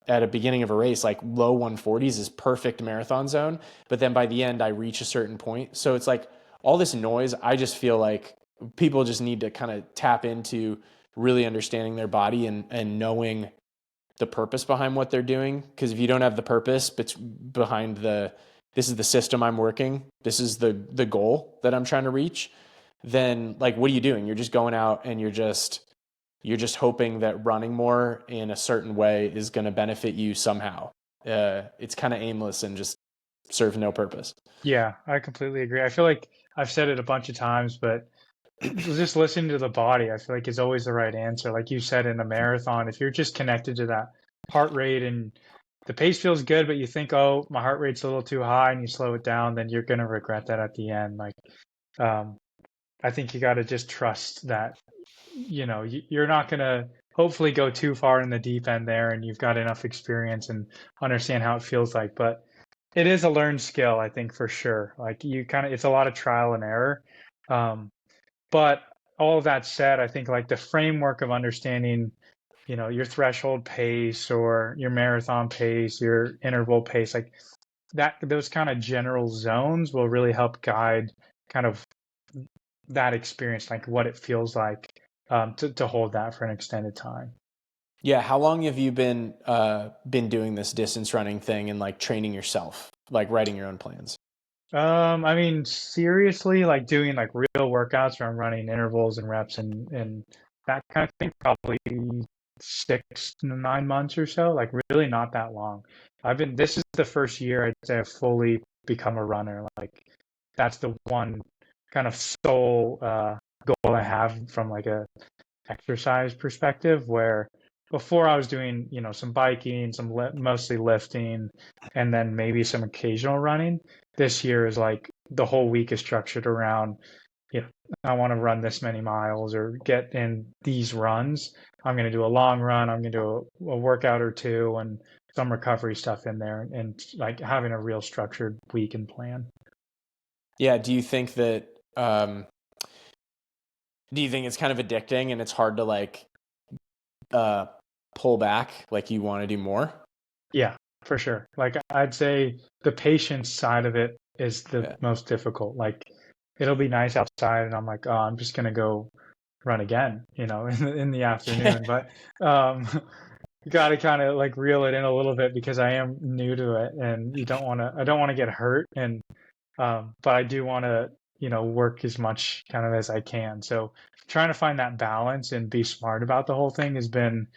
at a beginning of a race, like low 140s is perfect marathon zone. But then by the end, I reach a certain point. So it's like all this noise. I just feel like people just need to kind of tap into really understanding their body and knowing the purpose behind what they're doing. Because if you don't have the purpose behind this is the system I'm working, this is the goal that I'm trying to reach, then like what are you doing? You're just going out and you're just hoping that running more in a certain way is going to benefit you somehow. It's kind of aimless and just serves no purpose. Yeah, I completely agree. I feel like I've said it a bunch of times, but just listening to the body, I feel like is always the right answer. Like you said in a marathon, if you're just connected to that heart rate and the pace feels good, but you think, oh, my heart rate's a little too high, and you slow it down, then you're gonna regret that at the end. Like, um, I think you got to just trust that, you're not gonna hopefully go too far in the deep end there, and you've got enough experience and understand how it feels like. But it is a learned skill, I think for sure. Like you kind of, it's a lot of trial and error. Um, but all of that said, I think like the framework of understanding, your threshold pace or your marathon pace, your interval pace, like that, those kind of general zones will really help guide kind of that experience, like what it feels like to hold that for an extended time. Yeah, how long have you been doing this distance running thing and like training yourself, like writing your own plans? I mean, seriously, like doing like real workouts where I'm running intervals and reps and that kind of thing, probably 6 to 9 months or so, like really not that long. This is the first year I'd say I've fully become a runner. Like that's the one kind of sole goal I have from like a exercise perspective where before I was doing, some biking, mostly lifting, and then maybe some occasional running. This year is like the whole week is structured around, you know, I want to run this many miles or get in these runs. I'm going to do a long run. I'm going to do a workout or two and some recovery stuff in there and like having a real structured week and plan. Yeah, do you think it's kind of addicting and it's hard to like uh pull back, like you want to do more? Yeah, for sure. Like I'd say the patience side of it is the Yeah. most difficult. Like it'll be nice outside and I'm like, oh, I'm just gonna go run again, in the afternoon. But um you gotta kind of like reel it in a little bit because I am new to it and I don't want to get hurt and but I do want to, work as much kind of as I can. So trying to find that balance and be smart about the whole thing has been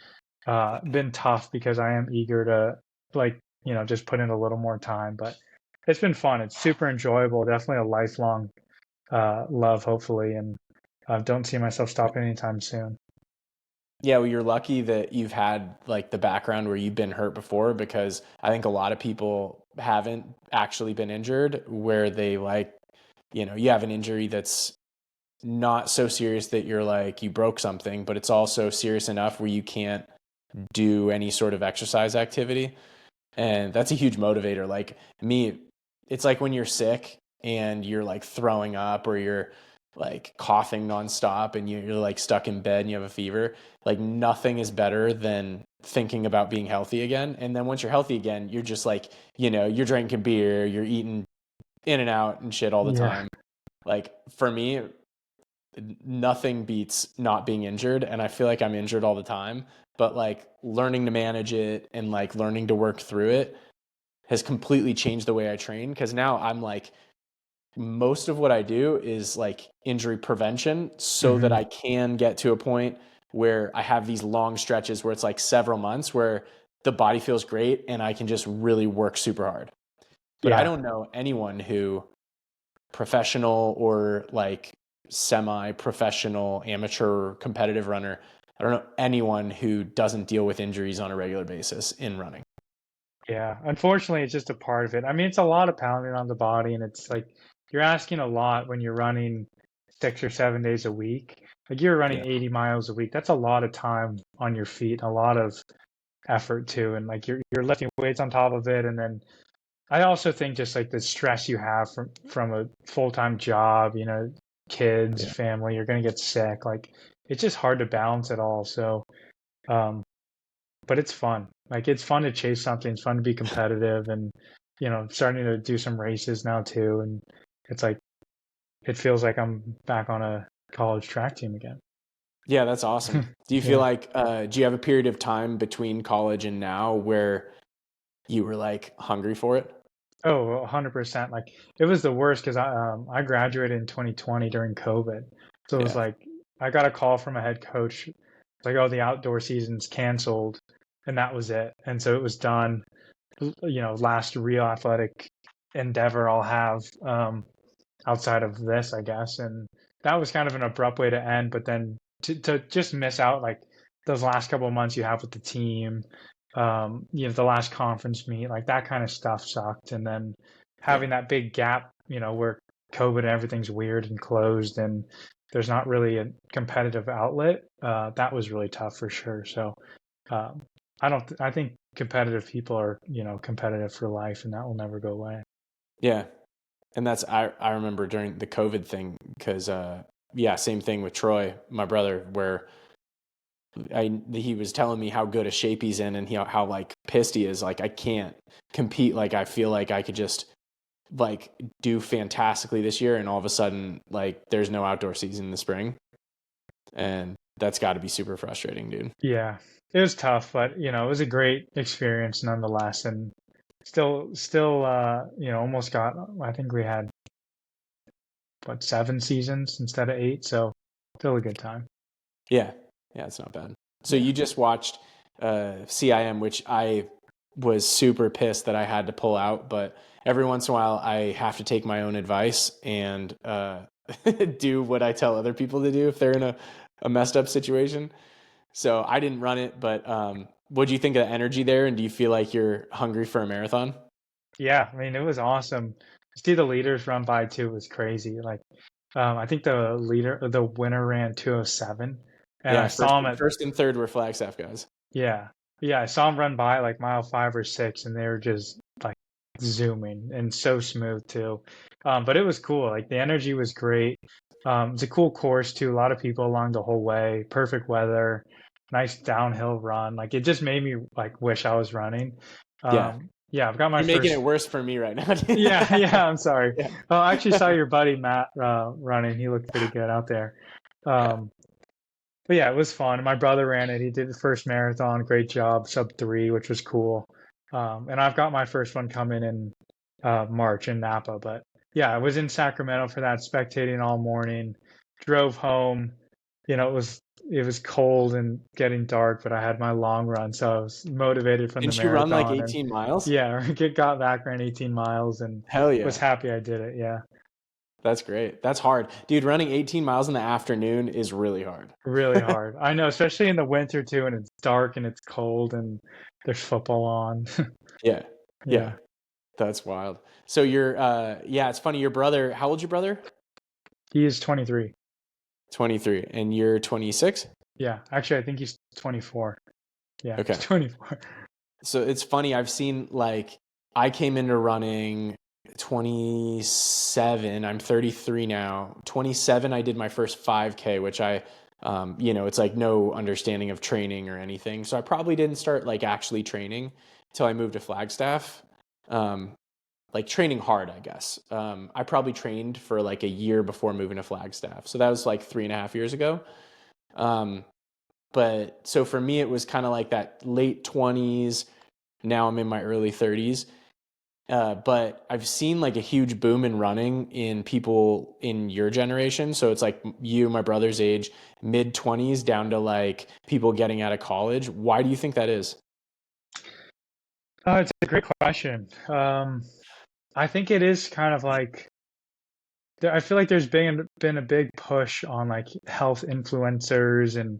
tough because I am eager to like, just put in a little more time, but it's been fun. It's super enjoyable. Definitely a lifelong love, hopefully, and don't see myself stopping anytime soon. Yeah, well, you're lucky that you've had like the background where you've been hurt before because I think a lot of people haven't actually been injured where they like, you have an injury that's not so serious that you're like you broke something, but it's also serious enough where you can't do any sort of exercise activity. And that's a huge motivator. Like me, it's like when you're sick and you're like throwing up or you're like coughing nonstop and you're like stuck in bed and you have a fever. Like nothing is better than thinking about being healthy again. And then once you're healthy again, you're just like, you're drinking beer, you're eating in and out and shit all the Yeah. time. Like for me, nothing beats not being injured. And I feel like I'm injured all the time, but like learning to manage it and like learning to work through it has completely changed the way I train. Cause now I'm like, most of what I do is like injury prevention so that Hmm. I can get to a point where I have these long stretches where it's like several months where the body feels great and I can just really work super hard. But I Yeah. don't know anyone who, professional or like semi-professional amateur competitive runner, I don't know anyone who doesn't deal with injuries on a regular basis in running. Yeah, unfortunately, it's just a part of it. I mean, it's a lot of pounding on the body, and it's like you're asking a lot when you're running 6 or 7 days a week. Like you're running Yeah. 80 miles a week. That's a lot of time on your feet, a lot of effort too, and like you're lifting weights on top of it. And then I also think just like the stress you have from a full-time job, kids, Yeah. family, you're gonna get sick. Like it's just hard to balance it all. So, um, but it's fun. Like it's fun to chase something. It's fun to be competitive, and starting to do some races now too. And it's like it feels like I'm back on a college track team again. Yeah, that's awesome. Do you feel Yeah. like, do you have a period of time between college and now where you were like hungry for it? Oh, 100%. Like it was the worst because I graduated in 2020 during COVID. So it was Yeah. like I got a call from a head coach. It's like, oh, the outdoor season's canceled, and that was it. And so it was done. Last real athletic endeavor I'll have. Outside of this, I guess. And that was kind of an abrupt way to end, but then to just miss out like those last couple of months you have with the team, the last conference meet, like that kind of stuff sucked. And then Yeah. having that big gap, where COVID and everything's weird and closed and there's not really a competitive outlet, that was really tough for sure. So um, I think competitive people are, competitive for life and that will never go away. Yeah. And that's, I remember during the COVID thing, because, yeah, same thing with Troy, my brother, where he was telling me how good a shape he's in and how like pissed he is. Like, I can't compete. Like, I feel like I could just like do fantastically this year. And all of a sudden, like, there's no outdoor season in the spring. And that's got to be super frustrating, dude. Yeah, it was tough, but it was a great experience nonetheless, and still, almost got. I think we had what 7 seasons instead of 8, so still a good time. Yeah. Yeah. It's not bad. So Yeah, you just watched, CIM, which I was super pissed that I had to pull out, but every once in a while I have to take my own advice and, do what I tell other people to do if they're in a messed up situation. So I didn't run it, but, what do you think of the energy there? And do you feel like you're hungry for a marathon? yeah. I mean, it was awesome. To see the leaders run by too was crazy. Like, I think the winner ran 2:07, and I Yeah. saw him at. First and third were Flagstaff guys. Yeah. Yeah, I saw him run by like mile 5 or 6 and they were just like zooming and so smooth too. But it was cool. Like the energy was great. It's a cool course too. A lot of people along the whole way. Perfect weather, nice downhill run. Like it just made me like wish I was running. Yeah. Yeah, I've got my You're making first. it worse for me right now. Yeah, yeah, I'm sorry. Yeah. Oh, I actually saw your buddy Matt running. He looked pretty good out there. Yeah. Um, but yeah, it was fun. My brother ran it. He did the first marathon. Great job, sub 3, which was cool. And I've got my first one coming in March in Napa. But yeah, I was in Sacramento for that, spectating all morning. Drove home. It was cold and getting dark, but I had my long run, so I was motivated from the Didn't you run like marathon. And 18 miles? yeah, got back, ran 18 miles, and Hell was yeah. happy I did it. Yeah, That's great. That's hard. Dude, running 18 miles in the afternoon is really hard. really hard. I know, especially in the winter too, and it's dark and it's cold and there's football on. Yeah. Yeah. Yeah, That's wild. So you're, yeah, it's funny. Your brother, how old's your brother? he is 23. 23, and you're 26? Yeah, actually, I think he's 24. Yeah, he's Okay. 24. So it's funny. I've seen like, I came into running 27. I'm 33 now. 27, I did my first 5K, which it's like no understanding of training or anything. So I probably didn't start like actually training until I moved to Flagstaff. Um, like training hard, I guess. I probably trained for like a year before moving to Flagstaff. So that was like 3.5 years ago. Um, but so for me, it was kind of like that late 20s. Now I'm in my early 30s. But I've seen like a huge boom in running in people in your generation. So it's like you, my brother's age, mid 20s down to like people getting out of college. Why do you think that is? It's a great question. I think it is kind of like I feel like there's been a big push on like health influencers and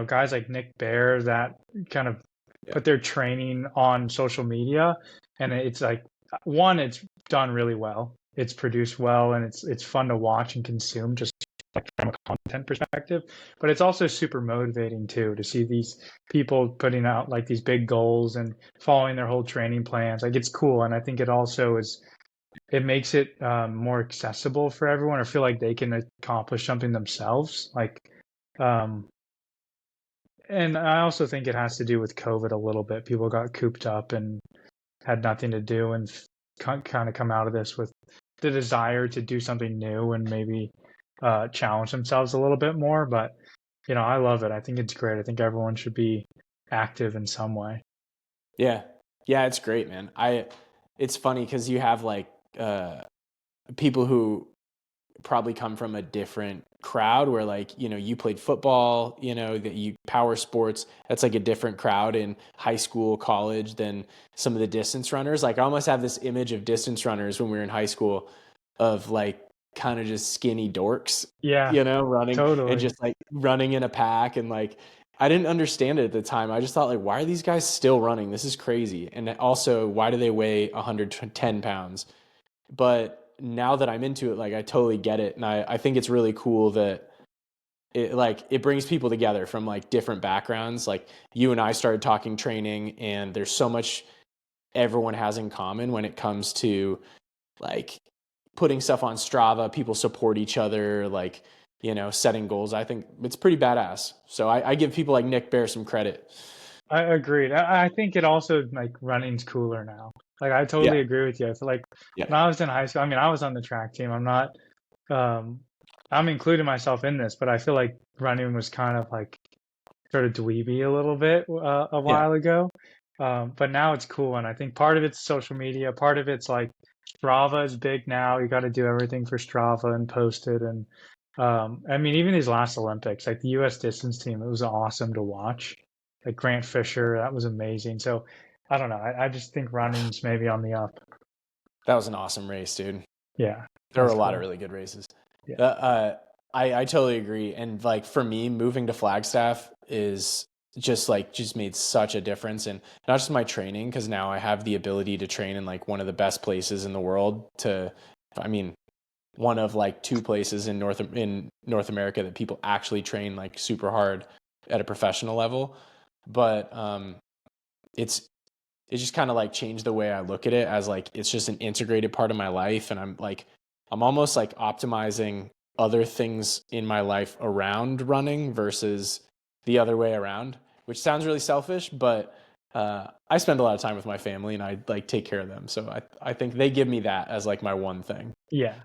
guys like Nick Bear that kind of Yeah. put their training on social media, and it's like one, it's done really well. It's produced well, and it's fun to watch and consume just like from a content perspective. But it's also super motivating too to see these people putting out like these big goals and following their whole training plans. Like it's cool, and I think it makes it more accessible for everyone or feel like they can accomplish something themselves. Um, and I also think it has to do with COVID a little bit. People got cooped up and had nothing to do and kind of come out of this with the desire to do something new and maybe challenge themselves a little bit more. But, I love it. I think it's great. I think everyone should be active in some way. Yeah. Yeah, it's great, man. It's funny because you have like uh people who probably come from a different crowd where like, you played football, that you power sports, that's like a different crowd in high school, college than some of the distance runners. Like I almost have this image of distance runners when we were in high school of like kind of just skinny dorks, Yeah, running and totally. just like running in a pack and like I didn't understand it at the time. I just thought like, why are these guys still running? This is crazy. And also, why do they weigh 110 pounds? But now that I'm into it, like I totally get it. And I think it's really cool that it brings people together from like different backgrounds. Like you and I started talking training and there's so much everyone has in common when it comes to like putting stuff on Strava, people support each other, like, setting goals. I think it's pretty badass. So I give people like Nick Bear some credit. I agreed. I think it also like running's cooler now. Like I Yeah. totally agree with you. I feel like Yeah. when I was in high school, I mean, I was on the track team. Um, I'm including myself in this, but I feel like running was kind of like sort of dweeby a little bit a Yeah. while ago. But now it's cool, and I think part of it's social media, part of it's like Strava is big now. You got to do everything for Strava and post it, and I mean, even these last Olympics, like the U.S. distance team, it was awesome to watch. Like Grant Fisher, that was amazing. So I don't know. I just think running's maybe on the up. That was an awesome race, dude. Yeah, There were a that's lot of cool. really good races. Yeah. I totally agree. And like for me, moving to Flagstaff is just made such a difference in not just my training, because now I have the ability to train in like one of the best places in the world I mean, one of like two places in North America that people actually train like super hard at a professional level. But it's it just kind of like changed the way I look at it as like it's just an integrated part of my life. And I'm almost like optimizing other things in my life around running versus the other way around, which sounds really selfish, but I spend a lot of time with my family and I like take care of them. So I think they give me that as like my one thing. Yeah.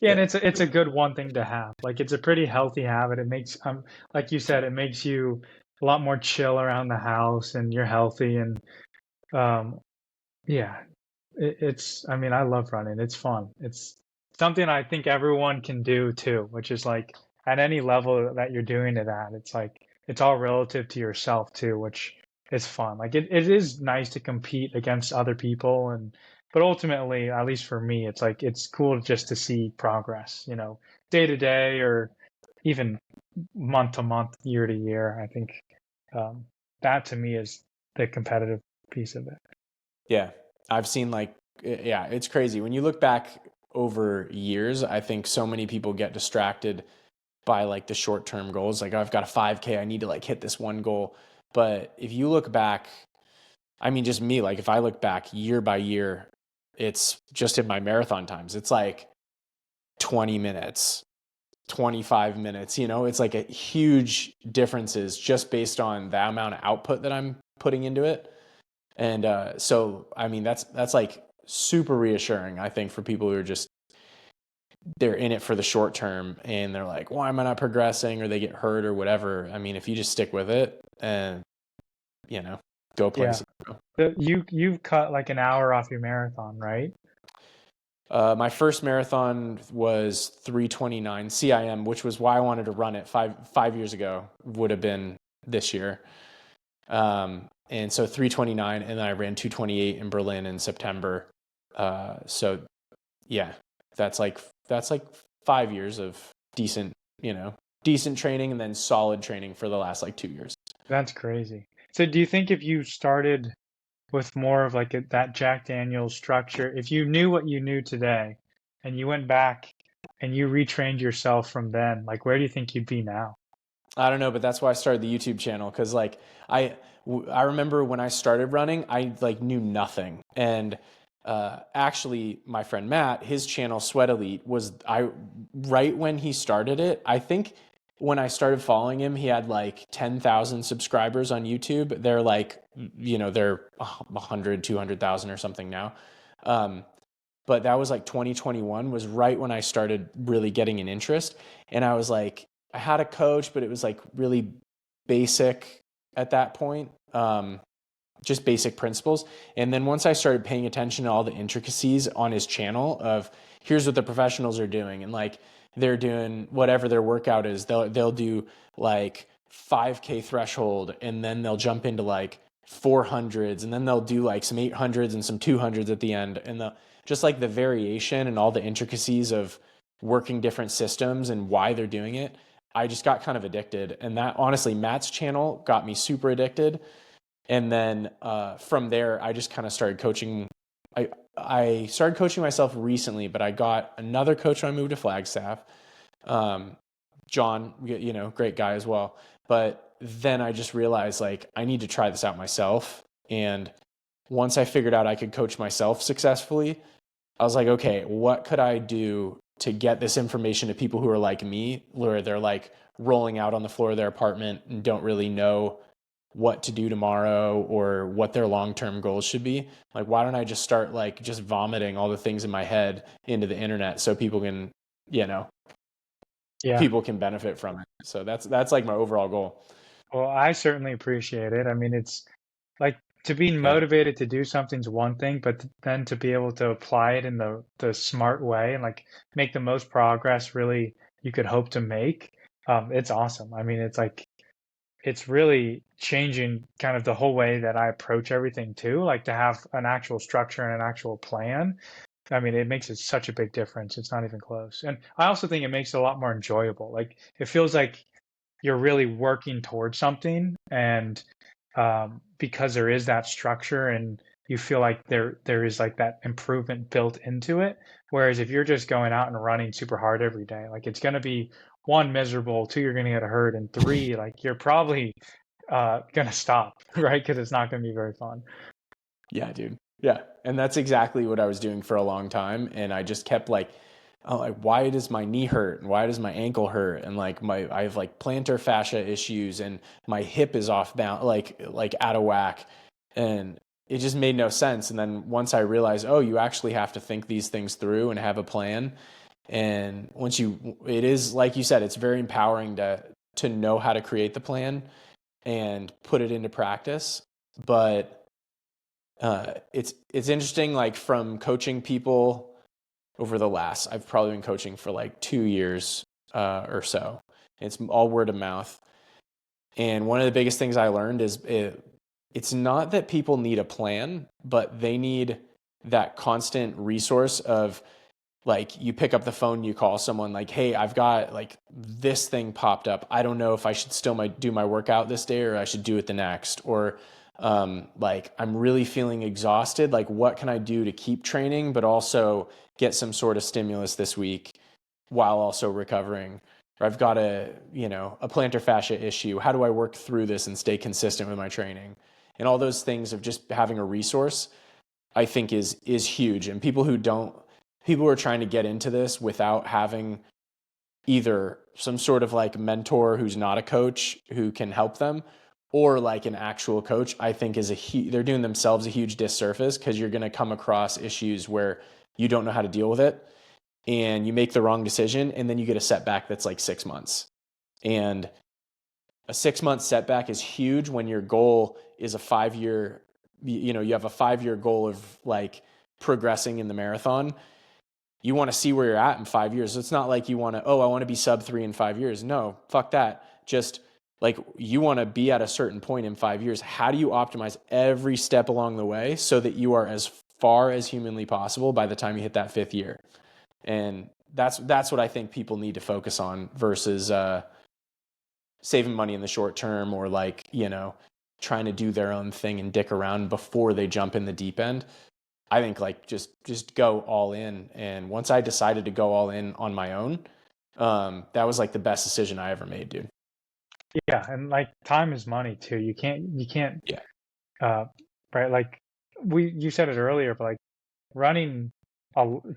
Yeah, and Yeah. it's a good one thing to have. Like it's a pretty healthy habit. It makes like you said, it makes you a lot more chill around the house and you're healthy and um yeah, it's I mean, I love running. It's fun. It's something I think everyone can do too, which is like at any level that you're doing it at, it's like it's all relative to yourself too, which is fun. Like it is nice to compete against other people and but ultimately, at least for me, it's like it's cool just to see progress, day to day or even month to month, year to year. I think um, that to me is the competitive piece of it. Yeah. I've seen like, yeah, it's crazy. When you look back over years, I think so many people get distracted by like the short term goals. Like, oh, I've got a 5K, I need to like hit this one goal. But if you look back, I mean, just me, like if I look back year by year, it's just in my marathon times, it's like 20 minutes, 25 minutes, it's like a huge differences just based on the amount of output that I'm putting into it. And so, I mean, that's like super reassuring, I think, for people who are just, they're in it for the short term and they're like, why am I not progressing, or they get hurt or whatever. I mean, if you just stick with it and, you know, go Yeah. places. You've cut like an hour off your marathon, right? My first marathon was 3:29 CIM, which was why I wanted to run it five years ago. Would have been this year. And so 3:29, and then I ran 2:28 in Berlin in September. So yeah, that's like 5 years of decent, decent training, and then solid training for the last like 2 years. That's crazy. So do you think if you started with more of like that Jack Daniel's structure, if you knew what you knew today and you went back and you retrained yourself from then, like where do you think you'd be now? I don't know, but that's why I started the YouTube channel, because like I I remember when I started running, I like knew nothing, and actually my friend Matt, his channel Sweat Elite was I right when he started it. I think when I started following him, he had like 10,000 subscribers on YouTube. They're like, they're 100, 200,000 or something now. Um, but that was like 2021 was right when I started really getting an interest. And I was like, I had a coach, but it was like really basic at that point. Just basic principles. And then once I started paying attention to all the intricacies on his channel of here's what the professionals are doing, and like they're doing whatever their workout is, they'll do like 5K threshold, and then they'll jump into like 400s, and then they'll do like some 800s and some 200s at the end, and just like the variation and all the intricacies of working different systems and why they're doing it. I just got kind of addicted, and that honestly, Matt's channel got me super addicted. And then from there, I just kind of started coaching. I started coaching myself recently, but I got another coach when I moved to Flagstaff. John, great guy as well. But then I just realized like I need to try this out myself. And once I figured out I could coach myself successfully, I was like, okay, what could I do to get this information to people who are like me, where they're like rolling out on the floor of their apartment and don't really know what to do tomorrow or what their long-term goals should be. Like, why don't I just start like just vomiting all the things in my head into the internet so people can, you know, Yeah. people can benefit from it. So that's like my overall goal. Well, I certainly appreciate it. I mean, it's like to be Yeah. motivated to do something's one thing, but then to be able to apply it in the smart way and like make the most progress really you could hope to make, it's awesome. I mean, it's like it's really changing kind of the whole way that I approach everything too. Like to have an actual structure and an actual plan. I mean, it makes it such a big difference. It's not even close. And I also think it makes it a lot more enjoyable. Like it feels like you're really working towards something, and because there is that structure and you feel like there is like that improvement built into it. Whereas if you're just going out and running super hard every day, like it's going to be one miserable, two you're going to get hurt, and three like you're probably going to stop, right? Because it's not going to be very fun. Yeah, dude. Yeah. And that's exactly what I was doing for a long time. And I just kept like, oh, like, why does my knee hurt? And why does my ankle hurt? And like I have like plantar fascia issues, and my hip is off balance, like out of whack. And it just made no sense. And then once I realized, oh, you actually have to think these things through and have a plan. And it is like you said, it's very empowering to know how to create the plan and put it into practice. But it's interesting, like from coaching people over the last, I've probably been coaching for like 2 years or so. It's all word of mouth. And one of the biggest things I learned is it's not that people need a plan, but they need that constant resource of like you pick up the phone, you call someone like, hey, I've got like this thing popped up. I don't know if I should still do my workout this day or I should do it the next. Or like I'm really feeling exhausted. Like what can I do to keep training, but also get some sort of stimulus this week while also recovering? Or I've got a plantar fascia issue. How do I work through this and stay consistent with my training? And all those things of just having a resource, I think is huge. And people who are trying to get into this without having either some sort of like mentor who's not a coach who can help them, or like an actual coach, I think they're doing themselves a huge disservice, because you're going to come across issues where you don't know how to deal with it, and you make the wrong decision, and then you get a setback that's like 6 months. And a 6 month setback is huge when your goal is a 5 year, you have a 5 year goal of like progressing in the marathon. You want to see where you're at in 5 years. It's not like you want to, oh, I want to be sub 3 in 5 years. No, fuck that. Just like, you want to be at a certain point in 5 years. How do you optimize every step along the way so that you are as far as humanly possible by the time you hit that 5th year? And that's what I think people need to focus on, versus saving money in the short term, or like, trying to do their own thing and dick around before they jump in the deep end. I think like just go all in. And once I decided to go all in on my own, that was like the best decision I ever made, dude. Yeah, and like time is money too. You can't Yeah. uh right, like you said it earlier, but like running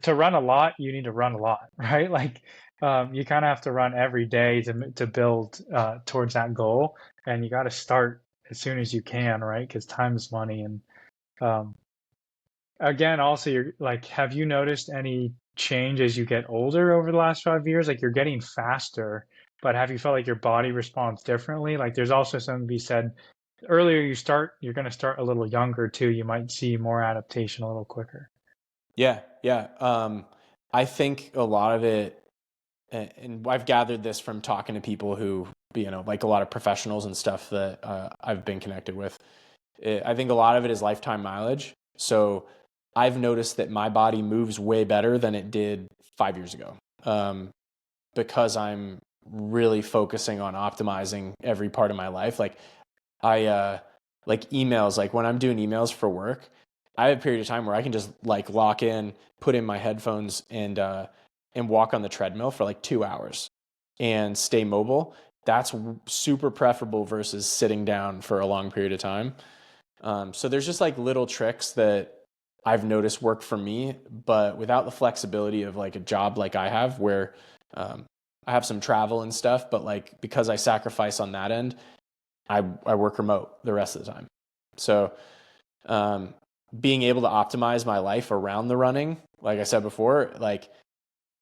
to run a lot, you need to run a lot, right? Like you kind of have to run every day to build towards that goal, and you got to start as soon as you can, right? Because time is money. And um again, also, you're like, have you noticed any change as you get older over the last 5 years? Like you're getting faster, but have you felt like your body responds differently? Like there's also something to be said. Earlier you're going to start a little younger too. You might see more adaptation a little quicker. Yeah. Yeah. I think a lot of it, and I've gathered this from talking to people who, like a lot of professionals and stuff that I've been connected with. I think a lot of it is lifetime mileage. So I've noticed that my body moves way better than it did 5 years ago, because I'm really focusing on optimizing every part of my life. Like like emails, like when I'm doing emails for work, I have a period of time where I can just like lock in, put in my headphones, and walk on the treadmill for like 2 hours and stay mobile. That's super preferable versus sitting down for a long period of time. So there's just like little tricks that I've noticed work for me, but without the flexibility of like a job like I have, where um, I have some travel and stuff, but like because I sacrifice on that end, I work remote the rest of the time. So um, being able to optimize my life around the running, like I said before, like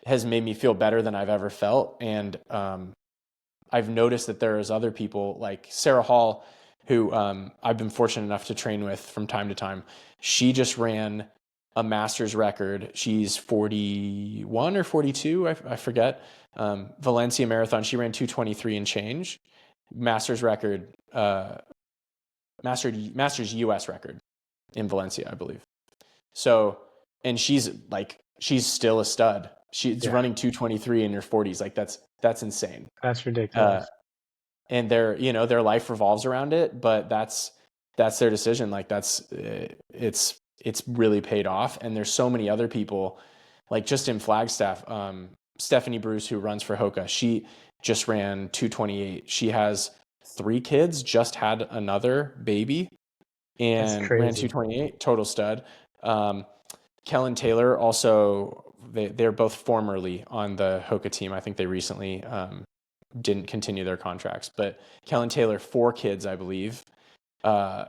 has made me feel better than I've ever felt. And I've noticed that there is other people like Sarah Hall, who I've been fortunate enough to train with from time to time. She just ran a master's record. She's 41 or 42, I forget. Valencia Marathon, she ran 2:23 and change. Master's record, master's US record in Valencia, I believe. So, and she's still a stud. She's Yeah, running 2:23 in her 40s. Like that's insane. that's Uh, ridiculous. and their life revolves around it, but that's their decision. Like it's really paid off. And there's so many other people, like just in Flagstaff, Stephanie Bruce, who runs for Hoka, she just ran 2:28. She has 3 kids, just had another baby, That's and ran crazy. 2:28, total stud. um, Kellen Taylor also, they're both formerly on the Hoka team. I think they recently didn't continue their contracts. But Kellen Taylor, 4 kids, I believe, uh,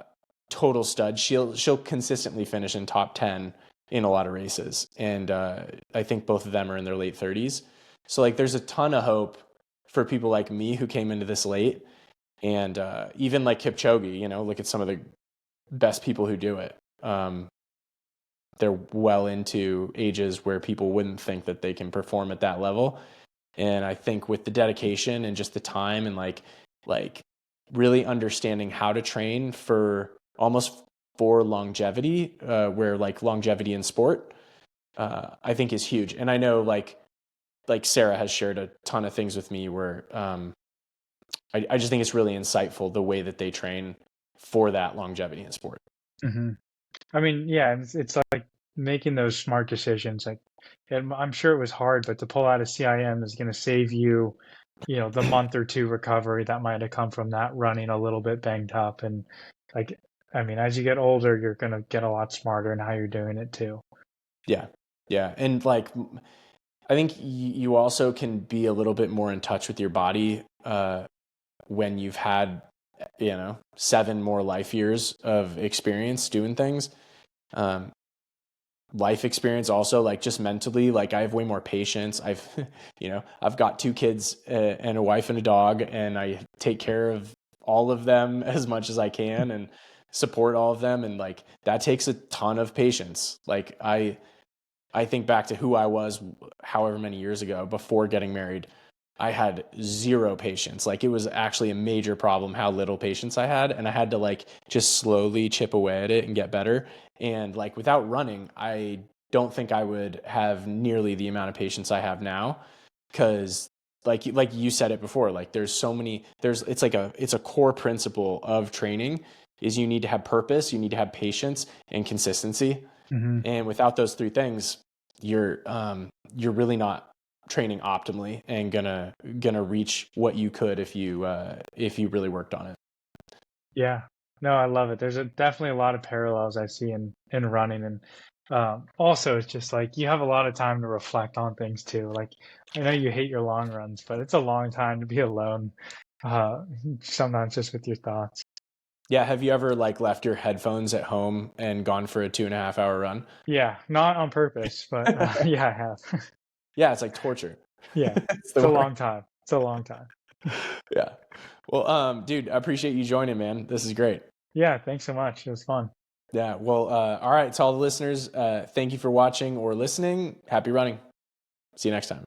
total stud. She'll consistently finish in top 10 in a lot of races, and I think both of them are in their late 30s. So like, there's a ton of hope for people like me who came into this late, and even like Kipchoge. Look at some of the best people who do it. They're well into ages where people wouldn't think that they can perform at that level. And I think with the dedication and just the time, and like really understanding how to train for almost for longevity, where like longevity in sport, I think is huge. And I know like Sarah has shared a ton of things with me where I just think it's really insightful the way that they train for that longevity in sport. Hmm. I mean, yeah, it's like making those smart decisions. Like, and I'm sure it was hard, but to pull out a CIM is going to save you, the month or two recovery that might have come from that running a little bit banged up. And like, I mean, as you get older, you're going to get a lot smarter in how you're doing it too. Yeah. Yeah. And like, I think you also can be a little bit more in touch with your body when you've had 7 more life years of experience doing things. Um, Life experience also, like just mentally, like I have way more patience. I've got 2 kids and a wife and a dog, and I take care of all of them as much as I can and support all of them. And like that takes a ton of patience. Like I think back to who I was however many years ago before getting married. I had zero patience. Like it was actually a major problem how little patience I had. And I had to like just slowly chip away at it and get better. And like without running, I don't think I would have nearly the amount of patience I have now. Cause like you said it before, like there's so many, it's a core principle of training is you need to have purpose, you need to have patience and consistency. Hmm. And without those 3 things, you're really not training optimally and gonna reach what you could if you really worked on it. Yeah. No, I love it. There's definitely a lot of parallels I see in running, and also it's just like you have a lot of time to reflect on things too. Like I know you hate your long runs, but it's a long time to be alone, uh, sometimes just with your thoughts. Yeah, have you ever like left your headphones at home and gone for a 2.5 hour run? Yeah, not on purpose, but yeah, I have. Yeah, it's like torture. Yeah, It's it's the a worst. long time. It's a long time. Yeah. Well, dude, I appreciate you joining, man. This is great. Yeah, thanks so much. It was fun. Yeah. Well, all right. To all the listeners, thank you for watching or listening. Happy running. See you next time.